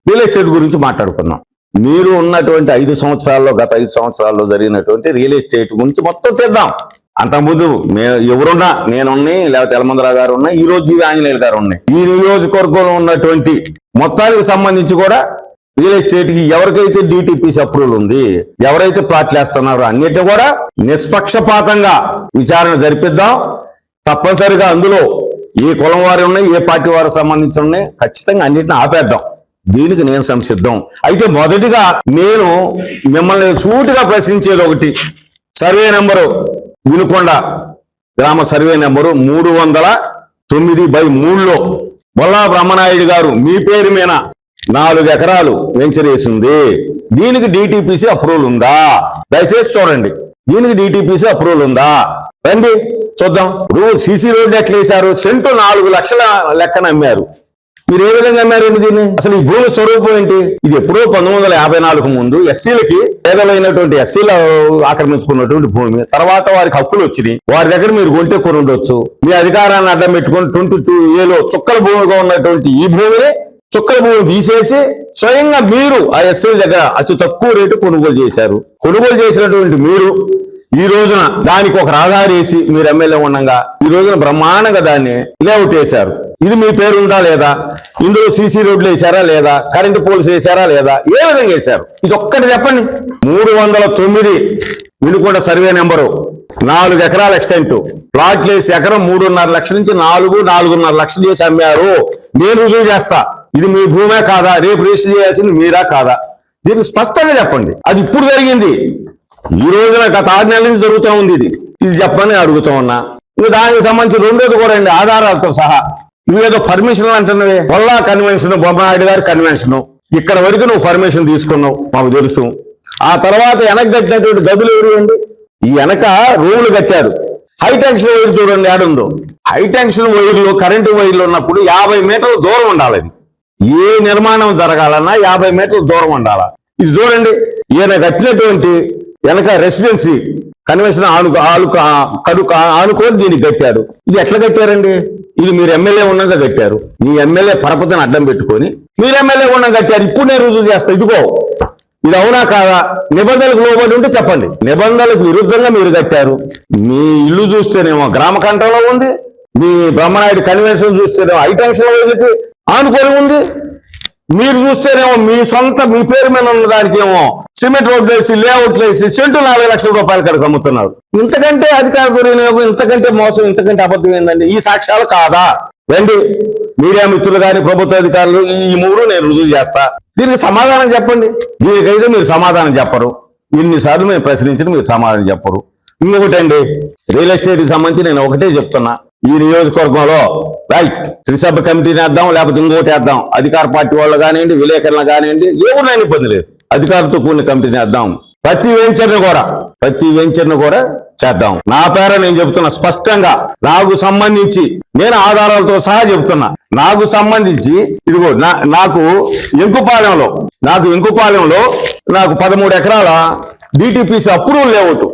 Real estate గురించి మాట్లాడుకుందాం. మీరు ఉన్నటువంటి 5 సంవత్సరాల్లో, గత 5 సంవత్సరాల్లో జరిగినటువంటి రియల్ ఎస్టేట్ గురించి మొత్తం తీద్దాం. అంతకుముందు ఎవరున్నా, నేనున్నాయి, లేకపోతే యలమందరావు గారు ఉన్నాయి, ఈ రోజు ఆంజనేయులు గారు ఉన్నాయి. ఈ నియోజకవర్గంలో ఉన్నటువంటి మొత్తానికి సంబంధించి కూడా రియల్ ఎస్టేట్ కి ఎవరికైతే డిటిపిసి అప్రూవల్ ఉంది, ఎవరైతే ప్లాట్లు వేస్తున్నారో అన్నిటిని కూడా నిష్పక్షపాతంగా విచారణ జరిపిద్దాం. తప్పనిసరిగా అందులో ఏ కులం వారు ఉన్నాయి, ఏ పార్టీ వారు సంబంధించి ఉన్నాయి, ఖచ్చితంగా అన్నిటిని ఆపేద్దాం. దీనికి నేను సంసిద్ధం. అయితే మొదటిగా నేను మిమ్మల్ని సూటిగా ప్రశ్నించేది ఒకటి, సర్వే నెంబరు వినుకొండ గ్రామ సర్వే నెంబరు 309/3లో బొల్లా బ్రహ్మనాయుడు గారు మీ పేరు మీద 4 ఎకరాలు వెంచర్ వేసింది. దీనికి డిటిపిసి అప్రూవల్ ఉందా? దయచేసి చూడండి, దీనికి డిటిపిసి అప్రూవల్ ఉందా? రండి చూద్దాం. సిసి రోడ్డు ఎట్లా వేశారు? సెంటు 4 లక్షల లెక్కన అమ్మారు. మీరు ఏ విధంగా అమ్మారండి దీన్ని? అసలు ఈ భూమి స్వరూపం ఏంటి? ఇది ఎప్పుడో 1954 ముందు ఎస్సీలకి, పేదలైనటువంటి ఎస్సీలు ఆక్రమించుకున్నటువంటి భూమి. తర్వాత వారికి హక్కులు వచ్చినాయి, వారి దగ్గర మీరు కొంటే కొని ఉండొచ్చు. మీ అధికారాన్ని అడ్డం పెట్టుకుని 22Aలో చుక్కల భూమిగా ఉన్నటువంటి ఈ భూమిని, చుక్కల భూమి తీసేసి స్వయంగా మీరు ఆ ఎస్సీల దగ్గర అతి తక్కువ రేటు కొనుగోలు చేశారు. కొనుగోలు చేసినటువంటి మీరు ఈ రోజున దానికి ఒక రహదారి వేసి, మీరు ఎమ్మెల్యే ఉండగా ఈ రోజున బ్రహ్మాండంగా దాన్ని లేఅవుట్ వేశారు. ఇది మీ పేరు ఉందా లేదా? ఇందులో సీసీ రోడ్లు వేశారా లేదా? కరెంటు పోల్స్ వేశారా లేదా? ఏ విధంగా వేశారు? ఇది ఒక్కటి చెప్పండి. 309 వినుకొండ సర్వే నెంబరు 4 ఎకరాల ఎక్స్టెంట్ ప్లాట్లు వేసి ఎకరం 3.5 లక్షల నుంచి 4.5 లక్షలు చేసి అమ్మారు. నేను రుజువు చేస్తా. ఇది మీ భూమే కాదా? రేపు రిజిస్టర్ చేయాల్సింది మీరా కాదా? దీనికి స్పష్టంగా చెప్పండి. అది ఇప్పుడు జరిగింది, ఈ రోజున గత 6 నెలల నుంచి జరుగుతూ ఉంది. ఇది చెప్పని అడుగుతా ఉన్నా. ఇంకా దానికి సంబంధించి రెండోది కూడా అండి, ఆధారాలతో సహా. నువ్వేదో పర్మిషన్లు అంటున్నవే, పొల్లా కన్వెన్షన్, బొమ్మనాయుడు గారి కన్వెన్షన్, ఇక్కడ వరకు నువ్వు పర్మిషన్ తీసుకున్నావు, మాకు తెలుసు. ఆ తర్వాత వెనక కట్టినటువంటి గదులు ఎవరు అండి? ఈ వెనక రూములు కట్టారు. హై టెన్షన్ వైర్ చూడండి ఏడుందో. హై టెన్షన్ వైర్లు, కరెంటు వైర్లు ఉన్నప్పుడు 50 మీటర్ల దూరం ఉండాలి. అది ఏ నిర్మాణం జరగాలన్నా 50 మీటర్ల దూరం ఉండాలా. ఇది చూడండి, ఈయన కట్టినటువంటి వెనక రెసిడెన్సీ కన్వెన్షన్ ఆనుకొని దీనికి కట్టారు. ఇది ఎట్లా కట్టారండి? ఇది మీరు ఎమ్మెల్యే ఉండగా కట్టారు. మీ ఎమ్మెల్యే పరపతిని అడ్డం పెట్టుకొని మీరు ఎమ్మెల్యే ఉండగా కట్టారు. ఇప్పుడు నేను రుజువు చేస్తా. ఇదిగో ఇది అవునా కాదా? నిబంధనలకు లోబడి ఉంటే చెప్పండి. నిబంధనలకు విరుద్ధంగా మీరు కట్టారు. మీ ఇల్లు చూస్తేనేమో గ్రామ కంఠంలో ఉంది, మీ బ్రహ్మనాయుడు కన్వెన్షన్ చూస్తేనేమో హై టెన్షన్ వైర్లకి ఆనుకొని ఉంది. మీరు చూస్తేనేమో మీ సొంత, మీ పేరు మీద ఉన్న దానికి ఏమో సిమెంట్ రోడ్లు వేసి, లేఅవుట్లు వేసి సెంటు 4 లక్షల రూపాయల కడుకు అమ్ముతున్నారు. ఇంతకంటే అధికార దుర్వినియోగం, ఇంతకంటే మోసం, ఇంతకంటే అబద్ధం ఏందండి? ఈ సాక్ష్యాలు కాదా? రండి మీడియా మిత్రులు కానీ, ప్రభుత్వ అధికారులు, ఈ 3 నేను రుజువు చేస్తా. దీనికి సమాధానం చెప్పండి. దీనికైతే మీరు సమాధానం చెప్పరు. ఇన్నిసార్లు మేము ప్రశ్నించిన మీరు సమాధానం చెప్పరు. ఇంకొకటండి, రియల్ ఎస్టేట్కి సంబంధించి నేను ఒకటే చెప్తున్నా. ఈ నియోజకవర్గంలో రైట్ త్రిసభ్య కమిటీని వేద్దాం, లేకపోతే ఇంకోటి వేద్దాం. అధికార పార్టీ వాళ్ళు కానివ్వండి, విలేకరులు కానివ్వండి, ఎవరినైనా ఇబ్బంది లేదు. అధికారులతో కూడిన కమిటీని వేద్దాం. ప్రతి వెంచర్ను కూడా చేద్దాం. నా పేర నేను చెబుతున్నా స్పష్టంగా. నాకు సంబంధించి నేను ఆధారాలతో సహా చెబుతున్నా. నాకు సంబంధించి ఇదిగో నాకు ఎంకుపాలెంలో నాకు 13 ఎకరాల డిటిపిసి అప్రూవల్ లేఅవుట్